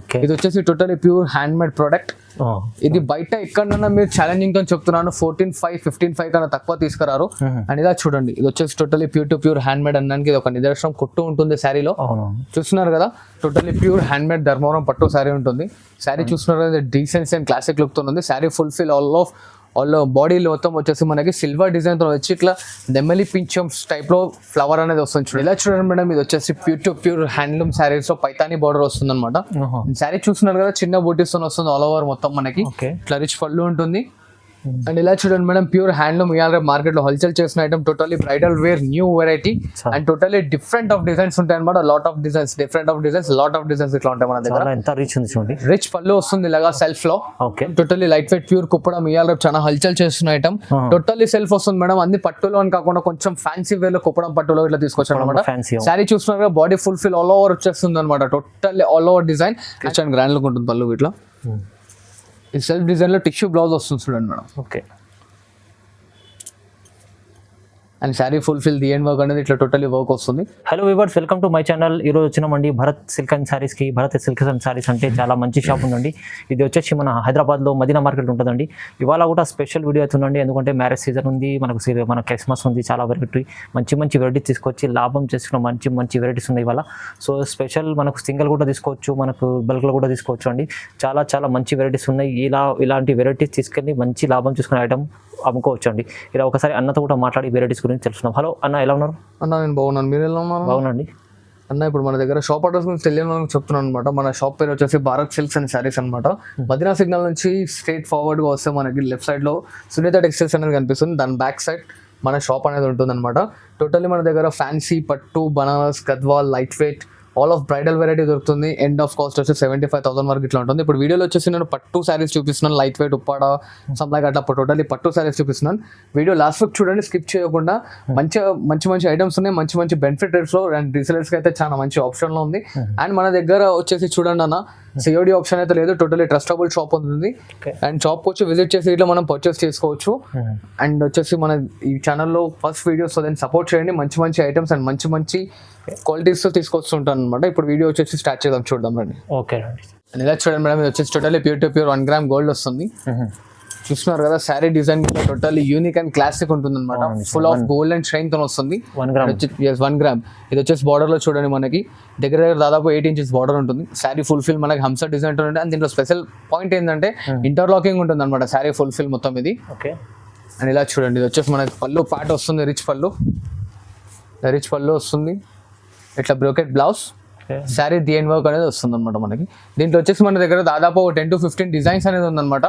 Okay. ఇది వచ్చేసి totally pure hand made product. ఇది బయట ఎక్కడన్నా మీరు ఛాలెంజింగ్ తో చెప్తున్నాను 14,500 15,500 కన్నా తక్కువ తీసుకురారు. అండ్ ఇలా చూడండి, ఇది వచ్చేసి totally pure to pure hand made అనడానికి ఇది ఒక నిదర్శనం. కుట్టు ఉంటుంది శారీలో, చూస్తున్నారు కదా. Totally pure hand made Dharmavaram పట్టు శారీ ఉంటుంది. శారీ చూస్తున్నారు కదా, డీసెన్సీ అండ్ క్లాసిక్ లుక్ తో ఉంది. శారీ ఫుల్ఫిల్ ఆల్ బాడీలో మొత్తం వచ్చేసి మనకి సిల్వర్ డిజైన్ తో వచ్చి ఇట్లా నెమ్మలి పింఛం టైప్ లో ఫ్లవర్ అనేది వస్తుంది చూడండి. ఇలా చూడండి మేడం, ఇది వచ్చేసి pure to pure handloom saris లో పైతానీ బార్డర్ వస్తుంది అనమాట. శారీ చూస్తున్నారు కదా, చిన్న బూటీస్ తో వస్తుంది ఆల్ ఓవర్ మొత్తం మనకి. ఇట్లా రిచ్ పళ్ళు ఉంటుంది. అండ్ ఇలా చూడండి మేడం, ప్యూర్ హ్యాండ్లూమ్ ఇవాళ మార్కెట్ లో హల్చల్ చేసిన item. Totally bridal wear new variety and totally different of designs ఉంటాయి అనమాట. Lot of designs, different of designs, lot of designs ఇట్లా ఉంటాయి మన దగ్గర. ఎంత రిచ్ ఉంది చూడండి. రిచ్ పళ్ళు వస్తుంది ఇలాగా సెల్ఫ్ లో. Totally light weight pure Kuppadam ఇవాళ రేపు చాలా హల్చల్ చేస్తున్న ఐటమ్. టోటలీ సెల్ఫ్ వస్తుంది మేడం. అన్ని పట్టులో అని కాకుండా కొంచెం ఫ్యాన్సీ వేర్ లో కుప్పడం పట్టులో ఇట్లా తీసుకొచ్చాను అనమాట. శారీ చూస్తున్నారు, బాడీ ఫుల్ఫిల్ ఆల్ ఓవర్ వచ్చేస్తుంది అనమాట. Totally all over design rich and grand look ఉంటుంది పళ్ళు ఇట్లా. ఈ సెల్ఫ్ డిజైన్ లో టిష్యూ బ్లౌజ్ వస్తుంది చూడండి madam. Okay. And sari fulfil the end work అనేది ఇట్లా టోటలీ వర్క్ వస్తుంది. Hello viewers, welcome to my channel. ఈరోజు వచ్చినామండి భరత్ సిల్క్ అండ్ శారీస్కి. భరత్ సిల్క్ అండ్ శారీస్ అంటే చాలా మంచి షాప్ ఉందండి. ఇది వచ్చేసి మన హైదరాబాద్లో మదీనా మార్కెట్ ఉంటుందండి. ఇవాళ కూడా స్పెషల్ వీడియో అవుతుందండి, ఎందుకంటే మ్యారేజ్ సీజన్ ఉంది, మన క్రిస్మస్ ఉంది. చాలా వెరైటీ మంచి వెరైటీస్ తీసుకొచ్చి లాభం చేసుకున్న మంచి వెరైటీస్ ఉన్నాయి ఇవాళ. సో స్పెషల్ మనకు సింగిల్ కూడా తీసుకోవచ్చు, మనకు బల్క్లో కూడా తీసుకోవచ్చు అండి. చాలా మంచి వెరైటీస్ ఉన్నాయి. ఇలాంటి వెరైటీస్ తీసుకెళ్ళి మంచి లాభం చేసుకునే ఐటమ్ అమ్ముకోవచ్చు అండి. ఇలా ఒకసారి అన్నతో కూడా మాట్లాడి వెరైటీస్ గురించి తెలుసుకున్నాం. హలో అన్న, ఎలా ఉన్నారు? అన్న నేను బాగున్నాను, మీరు ఎలా ఉన్నారు? బాగున్నాండి అన్న. ఇప్పుడు మన దగ్గర షాప్ అడ్రస్ గురించి తెలియని వాళ్ళకి చెప్తున్నాను అనమాట. మన షాప్ పేరు వచ్చేసి భారత్ సిల్క్స్ అండ్ శారీస్ అనమాట. మదీనా సిగ్నల్ నుంచి స్ట్రైట్ ఫార్వర్డ్ గా వస్తే మనకి లెఫ్ట్ సైడ్ లో సునీత టెక్స్టైల్స్ అనేది కనిపిస్తుంది. దాని బ్యాక్ సైడ్ మన షాప్ అనేది ఉంటుంది అనమాట. టోటల్లీ మన దగ్గర ఫ్యాన్సీ, పట్టు, Banaras, Gadwal, light weight, all of bridal variety దొరుకుతుంది. ఎండ్ ఆఫ్ కాస్ట్ వచ్చి 75,000 వరకు ఇట్లా ఉంటుంది. ఇప్పుడు వీడియోలో వచ్చేసి నేను పట్టు శారీస్ చూపిస్తున్నాను, లైట్ వెయిట్, ఉప్పాడ, సంథింగ్ అట్లా టోటల్లీ పట్టు శారీస్ చూపిస్తున్నాను. వీడియో లాస్ట్ వరకు చూడండి, స్కిప్ చేయకుండా. మంచి ఐటమ్స్ ఉన్నాయి, మంచి బెనిఫిట్ రేట్స్ లో. అండ్ రీసెలర్స్కి అయితే చాలా మంచి ఆప్షన్ లో ఉంది. అండ్ మన దగ్గర వచ్చేసి చూడండి అన్న, సిఓడి ఆప్షన్ అయితే లేదు, టోటలీ ట్రస్టబుల్ షాప్ ఉంటుంది. అండ్ షాప్ వచ్చి విజిట్ చేసి ఇట్లా మనం పర్చేస్ చేసుకోవచ్చు. అండ్ వచ్చేసి మన ఈ ఛానల్లో ఫస్ట్ వీడియోస్ దాన్ని సపోర్ట్ చేయండి. మంచి ఐటమ్స్ అండ్ మంచి క్వాలిటీస్ తో తీసుకొస్తుంటాను అనమాట. ఇప్పుడు వీడియో వచ్చేసి స్టార్ట్ చేద్దాం, చూద్దాం రండి. ఓకే. ఇలా చూడండి మేడం, ఇది వచ్చేసి totally pure to pure 1 gram gold వస్తుంది. చూస్తున్నారు కదా, sari design totally unique and classic ఉంటుంది అనమాట. Full of gold and shine తో వస్తుంది. 1 గ్రామ్. 1 గ్రామ్. ఇది వచ్చేసి బార్డర్ లో చూడండి, మనకి దగ్గర దాదాపు 8 ఇంచెస్ బార్డర్ ఉంటుంది. శారీ ఫుల్ఫిల్ మనకి హంసర్ డిజైన్ ఉంటుంది. అండ్ దీంట్లో స్పెషల్ పాయింట్ ఏంటంటే ఇంటర్లాకింగ్ ఉంటుంది అనమాట శారీ ఫుల్ఫిల్ మొత్తం ఇది. ఓకే. అండ్ ఇలా చూడండి, ఇది వచ్చేసి మనకి పళ్ళు పాట వస్తుంది, రిచ్ పళ్ళు వస్తుంది. ఇట్లా brocade blouse, sari the end work అనేది వస్తుంది అనమాట మనకి. దీంట్లో వచ్చేసి మన దగ్గర దాదాపు 10 to 15 డిజైన్స్ అనేది ఉందన్నమాట.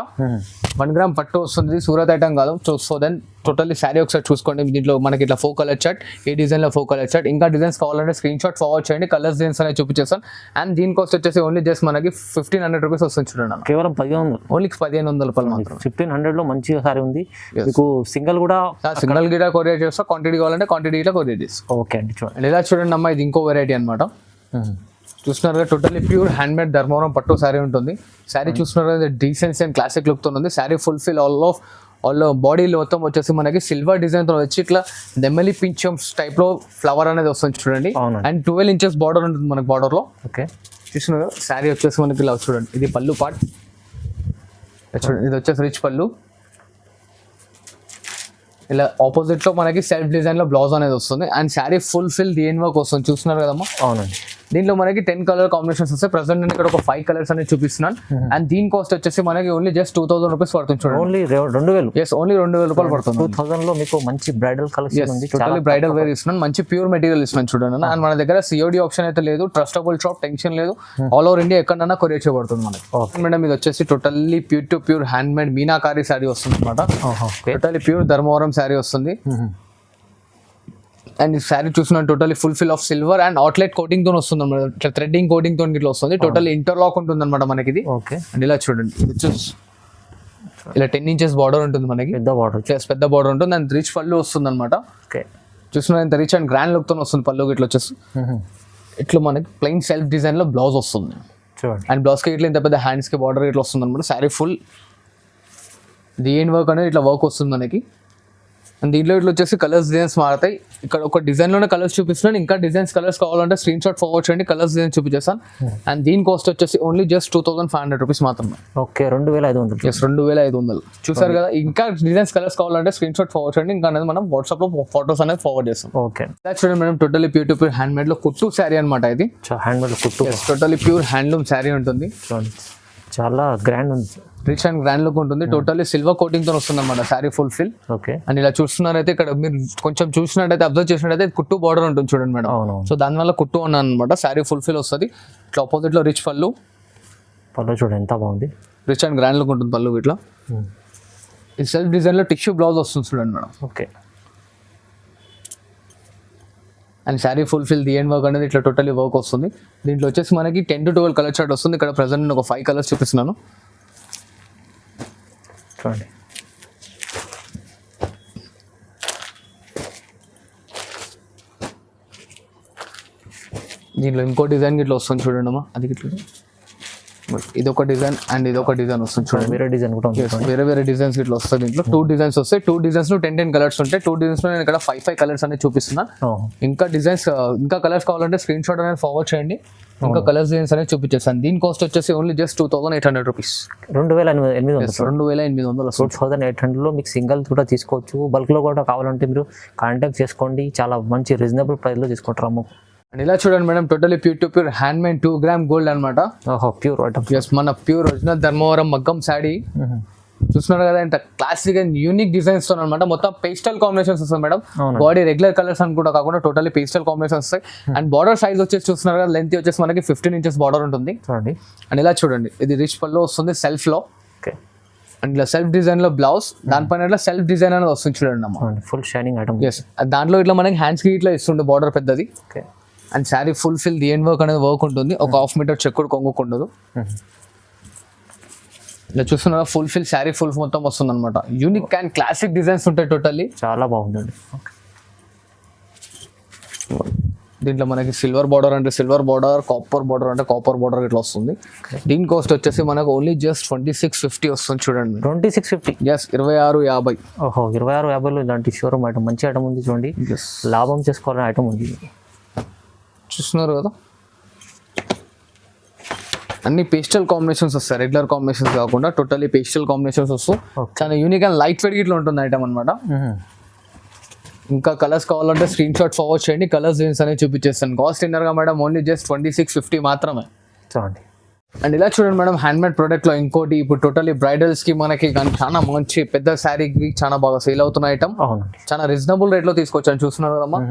1 గ్రామ్ పట్టు వస్తుంది, సూరత్ ఐటమ్ కాదు. సో దెన్ టోటల్లీ శారీ ఒకసారి చూసుకోండి. దీంట్లో మనకి ఇట్లా 4 కలర్ చార్ట్, ఏ డిజైన్ లో 4 కలర్ చార్ట్. ఇంకా డిజైన్స్ కావాలంటే స్క్రీన్ షాట్ ఫార్వర్డ్ చేయండి, కలర్స్ డిజైన్స్ అనేది చూపించేస్తాను. అండ్ దీని కాస్ట్ వచ్చేసి ఓన్లీ జస్ట్ మనకి 1,500 రూపీస్ వస్తుంది చూడండి. కేవలం 1500, ఓన్లీ 1,500 రూపాయలు మాత్రం. 1,500 లో మంచిగా సారీ ఉంది. మీకు సింగిల్ కూడా కొరియర్ చేస్తా, క్వాంటిటీ కావాలంటే క్వాంటిటీ ఇట్లా కొరియర్ చేస్తాం. ఓకే అండి. చూడండి, ఇలా చూడండి అమ్మా, ఇది ఇంకో వెరైటీ అనమాట. చూస్తున్నారు కదా, totally pure hand made Dharmavaram పట్టు శారీ ఉంటుంది. శారీ చూస్తున్నారు కదా, డీసెన్సీ అండ్ క్లాసిక్ లుక్ తో ఉంది. శారీ ఫుల్ఫిల్ ఆల్ బాడీలో మొత్తం వచ్చేసి మనకి సిల్వర్ డిజైన్ తో వచ్చి ఇట్లా నెమ్మలి పింఛం టైప్ లో ఫ్లవర్ అనేది వస్తుంది చూడండి. అండ్ 12 ఇంచెస్ బార్డర్ ఉంటుంది మనకి బార్డర్ లో. ఓకే. చూస్తున్నారు కదా, శారీ వచ్చేసి మనకి ఇలా చూడండి, ఇది పళ్ళు పార్ట్ చూడండి. ఇది వచ్చేసి రిచ్ పళ్ళు. ఇలా ఆపోజిట్ లో మనకి సెల్ఫ్ డిజైన్ లో బ్లౌజ్ అనేది వస్తుంది. And sari fulfil the end work వస్తుంది. చూస్తున్నారు కదమ్మా. అవునండి. దీంట్లో మనకి 10 కలర్ కాంబినేషన్స్ వస్తాయి. ప్రెసెంట్ నేను ఇక్కడ ఒక 5 కలర్స్ అనేది చూపిస్తున్నాను. అండ్ దీని కాస్ట్ వచ్చేసి మనకి ఓన్లీ జస్ట్ 2,000 రూపీస్ పడుతుంది చూడండి. ఓన్లీ 2,000. ఎస్, ఓన్లీ 2,000 రూపాయలు పడుతుంది. 2,000 లో మీకు మంచి బ్రైడల్ కలెక్షన్ ఉంది. టోటల్లీ బ్రైడల్ వేర్ ఇస్తున్నాను, మంచి ప్యూర్ మెటీరియల్ ఇస్తున్నాను చూడండి. అండ్ మన దగ్గర సిఓడి ఆప్షన్ అయితే లేదు, ట్రస్టబుల్ షాప్, టెన్షన్ లేదు. ఆల్ ఓవర్ ఇండియా ఎక్కడన్నా కొరియర్ చేయబడుతుంది మనకి. మేడం ఇది వచ్చేసి totally pure to pure hand made meenakari sari వస్తుంది అనమాట. టోటల్లీ ప్యూర్ ధర్మవరం శారీ వస్తుంది. అండ్ ఈ శారీ చూసిన totally fulfil of silver and outlet coating తో వస్తుంది అనమాట. థ్రెడ్డింగ్ కోటింగ్ తో ఇట్లా వస్తుంది. టోటల్ ఇంటర్లాక్ ఉంటుంది అనమాట మనకి ఇది. ఓకే. అండ్ ఇలా చూడండి, ఇలా 10 ఇంచెస్ బార్డర్ ఉంటుంది మనకి, పెద్ద బార్డర్ ఉంటుంది. అండ్ రిచ్ పళ్ళు వస్తుంది అనమాట. ఓకే. చూస్తున్నా ఇంత రిచ్ అండ్ గ్రాండ్ లుక్ తో వస్తుంది పళ్ళు. ఇట్లా వచ్చేసి ఇట్లా మనకి ప్లెయిన్ సెల్ఫ్ డిజైన్ లో బ్లౌజ్ వస్తుంది. అండ్ బ్లౌజ్ కి ఇట్లా ఇంత పెద్ద హ్యాండ్స్ కి బార్డర్ ఇట్లా వస్తుంది అనమాట. Sari full the end work అనేది ఇట్లా వర్క్ వస్తుంది మనకి. అండ్ దీంట్లో ఇట్లా వచ్చేసి కలర్స్ డిజైన్స్ మారుతాయి. ఇక్కడ ఒక డిజైన్ లోనే కలర్స్ చూపిస్తున్నాను, ఇంకా డిజైన్స్ కలర్స్ కావాలంటే స్క్రీన్ షాట్ ఫార్వర్డ్ చేయండి, కలర్స్ డిజైన్ చూపించేస్తాను. అండ్ దీని కాస్ట్ వచ్చేసి ఓన్లీ జస్ట్ 2500 రూపీస్ మాత్రమే. ఓకే 2500. ఎస్ 2500. చూసారు కదా, ఇంకా డిజైన్స్ కలర్స్ కావాలంటే స్క్రీన్ షాట్ ఫార్వర్డ్ చేయండి, ఇంకా అనేది మనం వాట్సాప్ లో ఫోటోస్ అనేది ఫార్వర్డ్ చేస్తాం. ఓకే చూడండి madam, totally pure to pure hand made లో కుట్టు శారీ అనమాట ఇది. హ్యాండ్ మేడ్ కుట్టు, టోటలీ ప్యూర్ హ్యాండ్లూమ్ శారీ ఉంటుంది. చాలా గ్రాండ్ ఉంది, రిచ్ అండ్ గ్రాండ్ లుక్ ఉంటుంది. టోటల్లీ సిల్వర్ కోటింగ్ తో వస్తుంది అనమాట sari full fill. Okay and ఇలా చూస్తున్నారైతే ఇక్కడ మీరు కొంచెం చూసినట్టయితే అబ్జర్వ్ చేసినట్టయితే కుట్టు బార్డర్ ఉంటుంది చూడండి మేడం. సో దానివల్ల కుట్టు ఉన్నాను అనమాట. శారీ ఫుల్ ఫిల్ వస్తుంది. ఇట్లా ఆపోజిట్ లో రిచ్ పళ్ళు చూడండి ఎంత బాగుంది, రిచ్ అండ్ గ్రాండ్ లుక్ ఉంటుంది పళ్ళు ఇట్లా. ఈ సెల్ఫ్ డిజైన్ లో టిష్యూ బ్లౌజ్ వస్తుంది చూడండి madam. Okay and sari full fill the end work అనేది ఇట్లా టోటలీ వర్క్ వస్తుంది. దీంట్లో వచ్చేసి మనకి 10 to 12 కలర్ చార్ట్ వస్తుంది. ఇక్కడ ప్రెసెంట్ నేను ఒక 5 కలర్స్ చూపిస్తున్నాను చూడండి. దీంట్లో ఇంకో డిజైన్ ఇట్లా వస్తుంది చూడండి అమ్మా, అది ఇట్లా ఇది ఒక డిజైన్ అండ్ ఇది ఒక డిజైన్ వస్తుంది చూడండి. వేరే డిజైన్ కూడా ఉంది, వేరే వేరే డిజైన్స్ ఇట్లా వస్తుంది. దీంట్లో 2 డిజైన్స్ వస్తాయి. 2 డిజైన్స్ లో 10 కలర్స్ ఉంటాయి. 2 డిజైన్స్ లో నేను ఇక్కడ 5 కలర్స్ అనేది చూపిస్తున్నా. ఇంకా డిజైన్స్ ఇంకా కలర్స్ కావాలంటే స్క్రీన్ షాట్ అనేది ఫార్వర్డ్ చేయండి, ఇంకా కలర్స్ డిజైన్స్ అనేది చూపించేస్తాను. దీని కాస్ట్ వచ్చేసి ఓన్లీ జస్ట్ 2800 రూపీస్. 2800. 2800. 2800 లో మీకు సింగిల్ కూడా తీసుకోవచ్చు, బల్క్ లో కూడా కావాలంటే మీరు కాంటాక్ట్ చేసుకోండి. చాలా మంచి రీజనబుల్ ప్రైస్ లో తీసుకుంటారు అమ్మ. అండ్ ఇలా చూడండి madam, totally pure to pure hand made 2 gram gold అనమాట. ప్యూర్ ఎస్ మన ప్యూర్ ఒరిజినల్ ధర్మవరం మగ్గం శారీ చూస్తున్నారు కదా. ఇంత క్లాసిక్ అండ్ యూనిక్ డిజైన్స్ తో అనమాట. మొత్తం పేస్టల్ కాంబినేషన్స్ వస్తాయి మేడం. బాడీ రెగ్యులర్ కలర్స్ అని కూడా కాకుండా టోటలీ పేస్టల్ కాంబినేషన్స్ వస్తాయి. అండ్ బార్డర్ సైజ్ వచ్చేసి చూస్తున్నారు కదా, లెంత్ వచ్చేసి మనకి 15 ఇంచెస్ బార్డర్ ఉంటుంది. అండ్ ఇలా చూడండి, ఇది రిచ్ పళ్ళు వస్తుంది సెల్ఫ్ లో. అండ్ ఇలా సెల్ఫ్ డిజైన్ లో బ్లౌజ్, దానిపైన ఇట్లా సెల్ఫ్ డిజైన్ అనేది వస్తుంది చూడండి అమ్మ. Full shining item. ఎస్ దాంట్లో ఇట్లా మనకి హ్యాండ్స్ కి ఇట్లా ఇస్తుండే బార్డర్ పెద్దది. And sari full fill the end work అనేది వర్క్ ఉంటుంది. ఒక 1/2 మీటర్ చెక్ కూడా కొంగుకుండదు. ఇలా చూస్తున్నారా, ఫుల్ ఫిల్ శారీ ఫుల్ మొత్తం వస్తుంది అనమాట. యూనిక్ అండ్ క్లాసిక్ డిజైన్స్ ఉంటాయి టోటల్లీ. చాలా బాగుందండి. దీంట్లో మనకి సిల్వర్ బార్డర్ అంటే సిల్వర్ బార్డర్, కాపర్ బార్డర్ అంటే కాపర్ బార్డర్ ఇట్లా వస్తుంది. దీని కాస్ట్ వచ్చేసి మనకు ఓన్లీ జస్ట్ 2650 వస్తుంది చూడండి. 2650. ఎస్ 2650. ఓహో 2650లో ఇలాంటి షోరూమ్ ఐటమ్, మంచి ఐటమ్ ఉంది చూడండి. లాభం చేసుకోవాలని ఐటమ్ ఉంది. చూస్తున్నారు కదా, అన్ని పేస్టల్ కాంబినేషన్స్ వస్తాయి, రెగ్యులర్ కాంబినేషన్స్ కాకుండా టోటలీ పేస్టల్ కాంబినేషన్స్ వస్తాయి. చాలా యూనిక్ అండ్ లైట్ వెయిట్ ఇట్లా ఉంటుంది ఐటమ్ అనమాట. ఇంకా కలర్స్ కావాలంటే స్క్రీన్ షాట్ ఫార్వర్డ్ చేయండి, కలర్స్ డిజైన్స్ అనేది చూపించేస్తాను. కాస్ట్ ఇన్నర్గా మేడం ఓన్లీ జస్ట్ 2650 మాత్రమే. చూడండి. అండ్ ఇలా చూడండి మేడం, హ్యాండ్ మేడ్ ప్రోడక్ట్ లో ఇంకోటి ఇప్పుడు టోటలీ బ్రైడల్స్ కి మనకి చాలా మంచి పెద్ద శారీకి చాలా బాగా సేల్ అవుతున్న ఐటమ్. చాలా రీజనబుల్ రేట్ లో తీసుకొచ్చాను. చూస్తున్నారు కదమ్మా,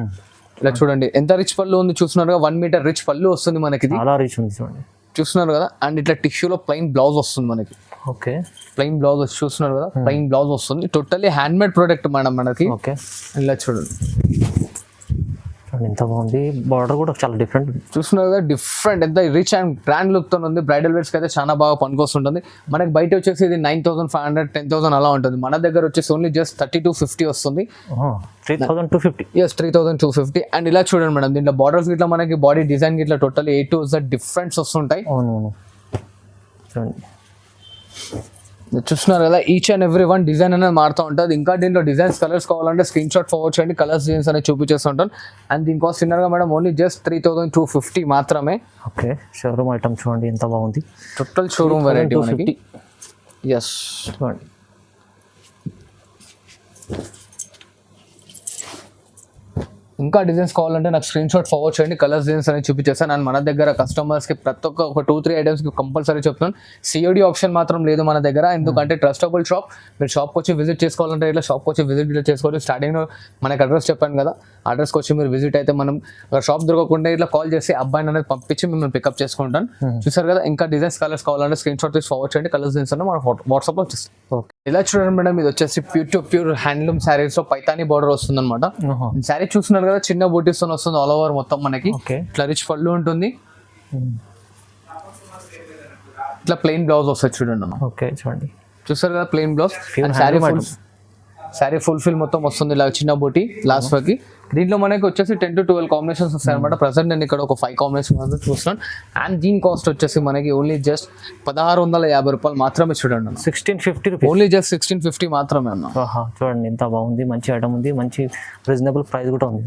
ఇలా చూడండి ఎంత రిచ్ పళ్ళు ఉంది. చూస్తున్నారు కదా, 1 మీటర్ రిచ్ పళ్ళు వస్తుంది మనకి. చాలా రిచ్ ఉంది చూడండి. చూస్తున్నారు కదా, అండ్ ఇట్లా టిష్యూలో ప్లెయిన్ బ్లౌజ్ వస్తుంది మనకి. ఓకే ప్లెయిన్ బ్లౌజ్ చూస్తున్నారు కదా, ప్లెయిన్ బ్లౌజ్ వస్తుంది. Totally hand made product madam మనకి. ఓకే ఇలా చూడండి ఎంత బాగుంది. బార్డర్ కూడా చాలా డిఫరెంట్ చూస్తున్నారు కదా, డిఫరెంట్ ఎంత రిచ్ అండ్ గ్రాండ్ లుక్ తో ఉంది. బ్రైడల్ వేర్స్ కి అయితే చాలా బాగా పనికొస్తుంటుంది. మనకి బయట వచ్చేసి ఇది 9500, 10,000 అలా ఉంటుంది. మన దగ్గర వచ్చేసి ఓన్లీ జస్ట్ 3250 వస్తుంది. 3250. ఎస్ 3250. అండ్ ఇలా చూడండి మేడం, దీంట్లో బార్డర్స్ ఇట్లా మనకి బాడీ డిజైన్ ఇట్లా total A to Z difference వస్తుంటాయి. అవునవును చూడండి. చూస్తున్నారు కదా, each and every one design అనేది మారుతూ ఉంటుంది. ఇంకా దీంట్లో డిజైన్స్ కలర్స్ కావాలంటే స్క్రీన్ షాట్ ఫార్వర్డ్ చేయండి, కలర్స్ డిజైన్స్ అనేది చూపించేస్తూ ఉంటాను. అండ్ దీని కాస్ట్ ఇన్నర్గా మేడం ఓన్లీ జస్ట్ 3250 మాత్రమే. ఓకే షోరూమ్ ఐటమ్ చూడండి ఎంత బాగుంది. టోటల్ షోరూమ్ వెరైటీ మనకి. ఎస్ చూడండి. ఇంకా డిజైన్స్ కావాలంటే నాకు స్క్రీన్ షాట్ ఫార్వర్డ్ చేయండి, కలర్స్ డిజైన్స్ అనేది చూపించేస్తాను. అండ్ మన దగ్గర కస్టమర్స్కి ప్రతి ఒక్క 2-3 ఐటమ్స్కి కంపల్సరీ చెప్తున్నాను, COD ఆప్షన్ మాత్రం లేదు మన దగ్గర. ఎందుకంటే ట్రస్టబుల్ షాప్. మీరు షాప్కి వచ్చి విజిట్ చేసుకోవాలంటే ఇట్లా షాప్కి వచ్చి విజిట్ చేసుకోవాలి. స్టార్టింగ్లో మనకి అడ్రస్ చెప్పాను కదా, అడ్రస్కి వచ్చి మీరు విజిట్ అయితే మనం షాప్ దొరకకుండా ఇట్లా కాల్ చేసి అబ్బాయిని అనేది పంపించి మిమ్మల్ని పికప్ చేసుకుంటాను. చూసారు కదా, ఇంకా డిజైన్స్ కలర్స్ కావాలంటే స్క్రీన్ షాట్ తీసి ఫార్వర్డ్ చేయండి, కలర్స్ డిజైన్స్ అన్న మన వాట్సాప్లో వచ్చేస్తాం. ఓకే ఇలా చూడండి మేడం, ఇది వచ్చేసి pure to pure handloom saris లో పైతానీ బార్డర్ వస్తుంది అనమాట. శారీ చూస్తున్నారు కదా, చిన్న బూటీస్ తో వస్తుంది ఆల్ ఓవర్ మొత్తం మనకి. ఇట్లా రిచ్ పళ్ళు ఉంటుంది, ఇట్లా ప్లెయిన్ బ్లౌజ్ వస్తుంది చూడండి అన్న. ఓకే చూడండి, చూస్తారు కదా plain blouse. Sari sari fulfil మొత్తం వస్తుంది ఇలా చిన్న బూటీ లాస్ట్ వరకు. దీంట్లో మనకి వచ్చేసి 10 to 12 కాంబినేషన్స్ వస్తాయి అనమాట. ప్రజెంట్ నేను ఇక్కడ ఒక 5 కాంబినేషన్ చూస్తున్నాను. అండ్ దీని కాస్ట్ వచ్చేసి మనకి ఓన్లీ జస్ట్ 1650 రూపాయలు మాత్రమే చూడండి అన్న. 1650 రూపీస్, ఓన్లీ జస్ట్ 1650 మాత్రమే అన్న. చూడండి ఎంత బాగుంది, మంచి ఐటమ్ ఉంది, మంచి రీజనబుల్ ప్రైస్ కూడా ఉంది.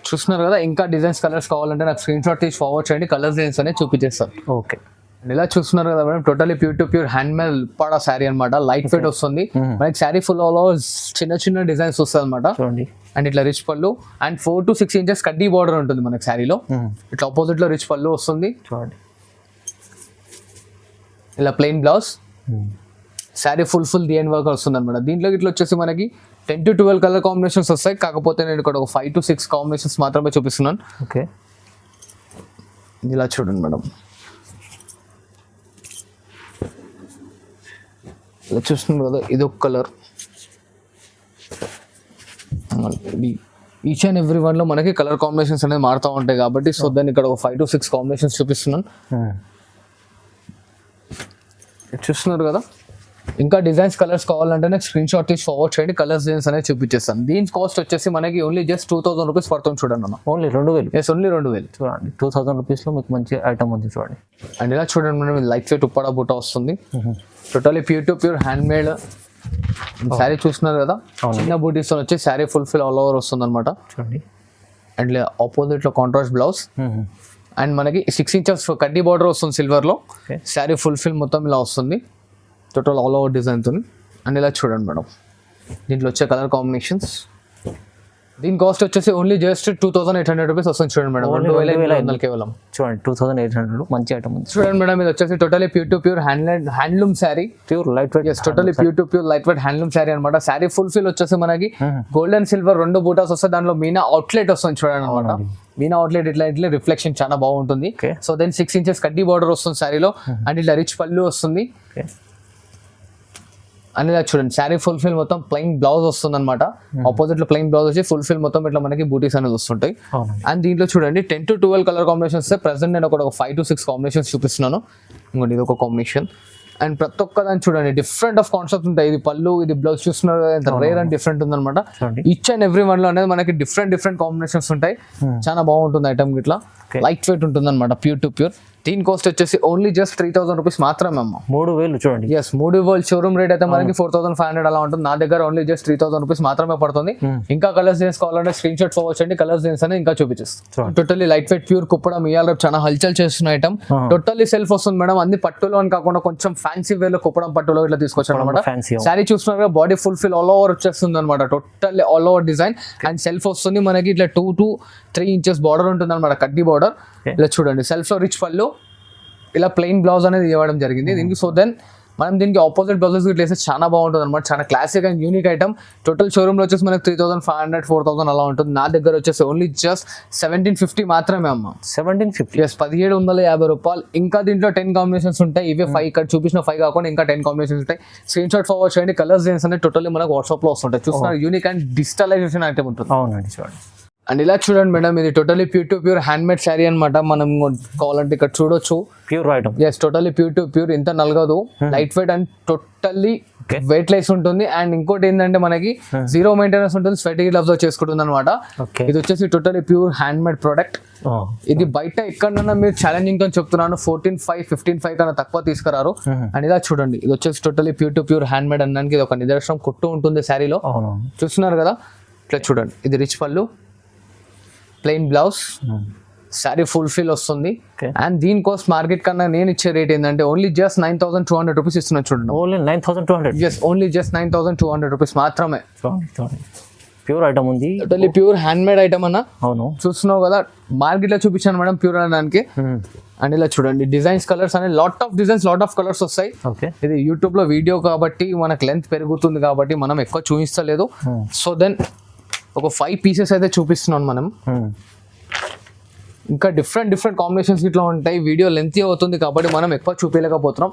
చూస్తున్నారు కదా. ఇంకా డిజైన్స్ కలర్స్ కావాలంటే నాకు స్క్రీన్ షాట్ తీసి ఫార్వర్డ్ చేయండి, కలర్స్ డిజైన్స్ అనేది చూపించేస్తాను. ఓకే, ఇలా చూస్తున్నారు కదా madam, totally pure to pure hand made Uppada sari అనమాట. లైట్ వెయిట్ వస్తుంది మనకి. శారీ ఫుల్ ఆల్ ఓవర్ చిన్న చిన్న డిజైన్స్ వస్తుంది అనమాట. చూడండి, అండ్ ఇట్లా రిచ్ పళ్ళు అండ్ 4 to 6 ఇంచెస్ కడ్డీ బార్డర్ ఉంటుంది మనకి శారీలో. ఇట్లా ఆపోజిట్ లో రిచ్ పళ్ళు వస్తుంది. చూడండి, ఇలా ప్లెయిన్ బ్లౌజ్, శారీ ఫుల్ డిఎన్ వర్క్ వస్తుంది అనమాట. దీంట్లో ఇట్లా వచ్చేసి మనకి 10 to 12 కలర్ కాంబినేషన్స్ వస్తాయి. కాకపోతే నేను ఇక్కడ ఒక 5 to 6 కాంబినేషన్స్ మాత్రమే చూపిస్తున్నాను. ఓకే, ఇలా చూడండి మేడం. ఇలా చూస్తున్నారు కదా, ఇది ఒక కలర్. ఈచ్ అండ్ ఎవ్రీ వన్లో మనకి కలర్ కాంబినేషన్స్ అనేది మారుతూ ఉంటాయి కాబట్టి సో దాన్ని ఇక్కడ ఒక 5 to 6 కాంబినేషన్స్ చూపిస్తున్నాను. చూస్తున్నారు కదా. ఇంకా డిజైన్స్ కలర్స్ కావాలంటే నాకు స్క్రీన్ షాట్ తీసి ఫార్వర్డ్ చేయండి, కలర్స్ డిజైన్స్ అనేది చూపించేస్తాను. దీని కాస్ట్ వచ్చేసి మనకి ఓన్లీ జస్ట్ 2000 రూపీస్ పడుతుంది చూడండి అన్న. ఓన్లీ 2000? Yes, only 2000. చూడండి, 2000 రూపీస్లో మీకు మంచి ఐటమ్ ఉంది చూడండి. అండ్ ఇలా చూడండి మేడం, లైట్ వెయిట్ ఉప్పాడ బూట వస్తుంది. Totally pure to pure hand made sari. చూస్తున్నారు కదా, చిన్న బూటీస్ వచ్చి శారీ ఫుల్ఫిల్ ఆల్ ఓవర్ వస్తుంది అనమాట. చూడండి, అండ్ ఆపోజిట్ లో కాంట్రాస్ట్ బ్లౌజ్ అండ్ మనకి 6 ఇంచెస్ కడ్డీ బార్డర్ వస్తుంది సిల్వర్ లో. శారీ ఫుల్ఫిల్ మొత్తం ఇలా వస్తుంది, టోటల్ ఆల్ ఓవర్ డిజైన్ తో. అండ్ ఇలా చూడండి మేడం, దీంట్లో వచ్చే కలర్ కాంబినేషన్స్. దీని కాస్ట్ వచ్చేసి ఓన్లీ జస్ట్ 2800 రూపీస్ వస్తుంది చూడండి మేడం. 2500 కేవలం. చూడండి, 2800 మంచి ఐటమ్ ఉంది. చూడండి మేడం, ఇది వచ్చేసి totally pure to pure handloom sari. Pure light weight, totally pure to pure light weight handloom sari అనమాట. శారీ ఫుల్ఫిల్ వచ్చేసి మనకి గోల్డ్ అండ్ సిల్వర్ 2 బూటాస్ వస్తాయి. దానిలో మీనా అవుట్లెట్ వస్తుంది చూడండి అనమాట. మీనా అవుట్లెట్ ఇట్లా రిఫ్లెక్షన్ చాలా బాగుంటుంది. సో దెన్ 6 ఇంచెస్ కడ్డీ బార్డర్ వస్తుంది శారీలో. అండ్ ఇట్లా రిచ్ పళ్ళు వస్తుంది. అని ఇలా చూడండి, శారీ ఫుల్ఫిల్ మొత్తం ప్లెయిన్ బ్లౌజ్ వస్తుంది అనమాట. ఆపోజిట్ లో ప్లెయిన్ బ్లౌజ్ వచ్చి ఫుల్ఫిల్ మొత్తం ఇట్లా మనకి బూటీస్ అనేది వస్తుంటాయి. అండ్ దీంట్లో చూడండి 10 to 12 కలర్ కాంబినేషన్స్. ప్రెసెంట్ నేను ఒక 5 to 6 కాంబినేషన్స్ చూపిస్తున్నాను. ఇంకోటి ఇది ఒక కాంబినేషన్. అండ్ ప్రతి ఒక్క దాన్ని చూడండి డిఫరెంట్ ఆఫ్ కాన్సెప్ట్ ఉంటాయి. ఇది పళ్ళు, ఇది బ్లౌజ్. చూస్తున్నారు ఎంత రేర్ అండ్ డిఫరెంట్ ఉందన్నమాట. ఈచ్ అండ్ ఎవ్రీ వన్ లో అనేది మనకి డిఫరెంట్ కాంబినేషన్స్ ఉంటాయి. చాలా బాగుంటుంది ఐటమ్. ఇట్లా లైట్ వెయిట్ ఉంటుంది అనమాట, ప్యూర్ టు ప్యూర్. దీని కాస్ట్ వచ్చేసి ఓన్లీ జస్ట్ 3000 రూపీస్ మాత్రమే అమ్మ. 3000 చూడండి. ఎస్, 3000 షోరూమ్ రేట్ అయితే మనకి 4500 అలా ఉంటుంది. నా దగ్గర ఓన్లీ జస్ట్ 3000 రూపీస్ మాత్రమే పడుతుంది. ఇంకా కలర్స్ డిజైన్స్ కావాలంటే స్క్రీన్ షాట్ ఫార్వర్డ్ చేయండి, కలర్స్ డిజైన్స్ అనేది ఇంకా చూపించేస్తాను. Totally light weight pure Kuppadam ఇవాళ రేపు చాలా హల్చల్ చేస్తున్న ఐటమ్. టోటల్లీ సెల్ఫ్ వస్తుంది మేడం. అన్ని పట్టులో అని కాకుండా కొంచెం ఫ్యాన్సీ వేర్ లో కుప్పడం పట్టులో ఇట్లా తీసుకొచ్చాను అనమాట. శారీ చూస్తున్నారు, బాడీ ఫుల్ఫిల్ ఆల్ ఓవర్ వచ్చేస్తుంది అనమాట. Totally all over design and self వస్తుంది మనకి. ఇట్లా 2 to 3 ఇంచెస్ బార్డర్ ఉంటుంది అనమాట, కడ్డీ బార్డర్. ఇలా చూడండి, సెల్ఫ్ లో రిచ్ పళ్ళు, ఇలా ప్లెయిన్ బ్లౌజ్ అనేది ఇవ్వడం జరిగింది దీనికి. సో దెన్ మనం దీనికి ఆపోజిట్ బ్లౌజెస్ ఇట్లా వేస్తే చాలా బాగుంటుంది అనమాట. చాలా classic and unique item. Total showroom లో వచ్చేసి మనకి 3500 4000 అలా ఉంటుంది. నా దగ్గర వచ్చేసి ఓన్లీ జస్ట్ 1750 మాత్రమే అమ్మ. 1750? ఎస్, 1750 రూపాయలు. ఇంకా దీంట్లో 10 కాంబినేషన్స్ ఉంటాయి. ఇవే 5 ఇక్కడ చూపించిన 5 కాకుండా ఇంకా 10 కాంబినేషన్స్ ఉంటాయి. స్క్రీన్ షాట్ ఫార్వర్డ్ చేయండి, కలర్స్ డిజైన్స్ అనేది టోటల్లీ మనకు వాట్సాప్ లో వస్తుంటాయి. చూస్తున్నారు, యూనిక్ అండ్ డిజిటలైజేషన్ ఐటమ్ ఉంటుంది. అవునండి, చూడండి. అండ్ ఇలా చూడండి మేడం, ఇది totally pure to pure hand made sari అనమాట. మనం కావాలంటే ఇక్కడ చూడొచ్చు, pure item. Yes, totally pure to pure. ఇంత నలగదు, light weight and totally weight less ఉంటుంది. అండ్ ఇంకోటి ఏంటంటే మనకి 0 మెయింటెనెన్స్ ఉంటుంది, స్వెటీ గ్లవ్స్ చేసుకుంటుంది అనమాట. ఇది వచ్చేసి totally pure hand made product. ఇది బయట ఎక్కడన్నా మీరు ఛాలెంజింగ్ తో చెప్తున్నాను 14,500 15,500 కన్నా తక్కువ తీసుకురారు. అండ్ ఇలా చూడండి, ఇది వచ్చేసి totally pure to pure hand made అనడానికి ఇది ఒక నిదర్శనం. కుట్టు ఉంటుంది శారీలో, చూస్తున్నారు కదా. ఇట్లా చూడండి, ఇది రిచ్ పళ్ళు, ప్లెయిన్ బ్లౌజ్, శారీ ఫుల్ఫిల్ వస్తుంది. అండ్ దీని కాస్ట్ మార్కెట్ కన్నా నేను ఇచ్చే రేట్ ఏంటంటే ఓన్లీ జస్ట్ 9200 రూపీస్ ఇస్తున్నా చూడండి. Only 9200? Yes, only just 9200 rupees మాత్రమే. ప్యూర్ ఐటమ్ ఉంది, totally pure hand made item అన్న. అవును, చూస్తున్నావు కదా, మార్కెట్ లో చూపించాను మేడం ప్యూర్ అనడానికి. అండ్ ఇలా చూడండి, డిజైన్స్ కలర్స్ అనేది lot of designs, lot of colours వస్తాయి. ఇది యూట్యూబ్ లో వీడియో కాబట్టి మనకు లెంత్ పెరుగుతుంది కాబట్టి మనం ఎక్కువ చూపిస్తలేదు. సో దెన్ ఒక 5 పీసెస్ అయితే చూపిస్తున్నాం మనం. ఇంకా డిఫరెంట్ కాంబినేషన్స్ ఇట్లా ఉంటాయి. వీడియో లెంత్ అవుతుంది కాబట్టి మనం ఎక్కువ చూపించలేకపోతున్నాం.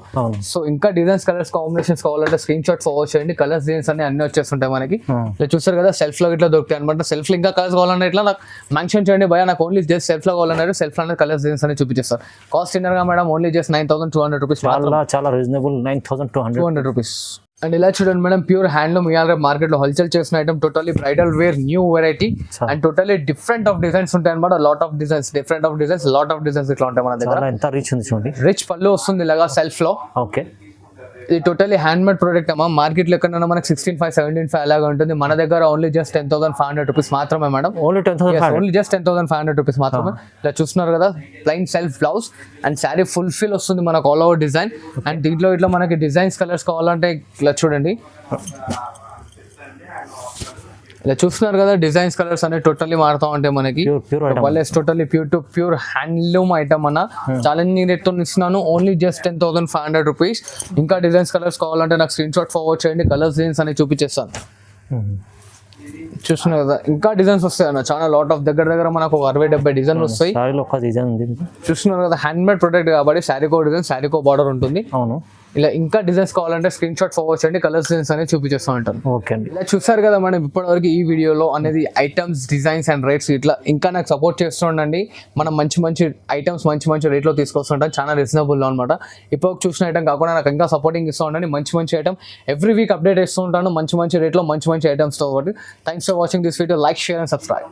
సో ఇంకా డిజైన్స్ కలర్స్ కాంబినేషన్స్ కావాలంటే స్క్రీన్ షాట్ ఫార్వర్డ్ చేయండి, కలర్స్ డిజైన్స్ అన్ని వచ్చేస్తుంటాయి మనకి. ఇట్లా చూస్తారు కదా, సెల్ఫ్ లో ఇట్లా దొరుకుతాయి అనమాట. సెల్ఫ్ లో ఇంకా కలర్స్ కావాలంటే ఇట్లా నాకు మెన్షన్ చేయండి, భయ నాకు ఓన్లీ జస్ట్ సెల్ఫ్ లో కావాలన్నారు. సెల్ఫ్ లో కలర్స్ డిజైన్స్ అని చూపించేస్తారు. కాస్ట్ ఇన్నర్ గా మేడం ఓన్లీ జస్ట్ 9200 రూపీస్. చాలా రీజనబుల్, 9200 రూపీస్. అండ్ ఇలా చూడండి మేడం, ప్యూర్ హ్యాండ్లూమ్ ఇవాళ మార్కెట్ లో హల్చల్ చేసిన item, totally bridal wear new variety and totally different of designs ఉంటాయి అనమాట. లాట్ ఆఫ్ డిజైన్స్ ఇట్లా ఉంటాయి మన దగ్గర. చాలా ఎంత రీచ్ ఉంది చూడండి. రిచ్ పళ్ళు వస్తుంది ఇలాగా సెల్ఫ్ లో. ఓకే, ఇది టోటల్లీ హ్యాండ్ మేడ్ ప్రోడక్ట్ అమ్మా. మార్కెట్ లో ఎక్కడైనా మనకి 16,500, 17,500 అలాగా ఉంటుంది. మన దగ్గర ఓన్లీ జస్ట్ 10,500 రూపీస్ మాత్రమే madam. Only 10,500. Only just 10,500 rupees మాత్రమే. ఇలా చూస్తున్నారు కదా, plain self blouse and sari full fill వస్తుంది మనకు, ఆల్ ఓవర్ డిజైన్. అండ్ దీంట్లో ఇట్లా మనకి డిజైన్స్ కలర్స్ కావాలంటే ఇలా చూడండి, ఇలా చూస్తున్నారు కదా, డిజైన్స్ కలర్స్ అనేవి టోటల్లీ మారుతా ఉంటాయి మనకి. టోటల్లీ ప్యూర్ హ్యాండ్లూమ్ ఐటమ్ అన్న. ఛాలెంజింగ్ రేట్ తో ఇస్తున్నాను, ఓన్లీ జస్ట్ 10,500 రూపీస్. ఇంకా డిజైన్స్ కలర్స్ కావాలంటే నాకు స్క్రీన్ షాట్ ఫార్వర్డ్ చేయండి, కలర్స్ డిజైన్స్ అనేవి చూపించేస్తాను. చూస్తున్నారు కదా, ఇంకా డిజైన్స్ వస్తాయి అన్న, చాలా లాట్ ఆఫ్ దగ్గర మనకు 60-70 డిజైన్లు వస్తాయి. ఒక డిజైన్ ఉంది, చూస్తున్నారు కదా, హ్యాండ్ మేడ్ ప్రొడక్ట్ కాబట్టి శారీకో డిజైన్, శారీకో బార్డర్ ఉంటుంది. అవును, ఇలా ఇంకా డిజైన్స్ కావాలంటే స్క్రీన్ షాట్ ఫార్వర్డ్ చేయండి, కలర్స్ డిజైన్స్ అనేది చూపించేస్తూ ఉంటాను. ఓకే అండి. ఇలా చూసారు కదా మనం ఇప్పటివరకు ఈ వీడియోలో అనేది ఐటమ్స్, డిజైన్స్ అండ్ రేట్స్. ఇట్లా ఇంకా నాకు సపోర్ట్ చేస్తూ ఉండండి. మనం మంచి ఐటమ్స్ మంచి రేట్లో తీసుకొస్తుంటాం, చాలా రీజనబుల్లో అనమాట. ఇప్పుడు చూసిన ఐటమ్ కాకుండా నాకు ఇంకా సపోర్టింగ్ ఇస్తూ ఉండండి. మంచి ఐటమ్ ఎవ్రీ వీక్ అప్డేట్ ఇస్తూ ఉంటాను, మంచి రేట్లో మంచి ఐటమ్స్తో. Thanks for watching this video. Like, share and subscribe.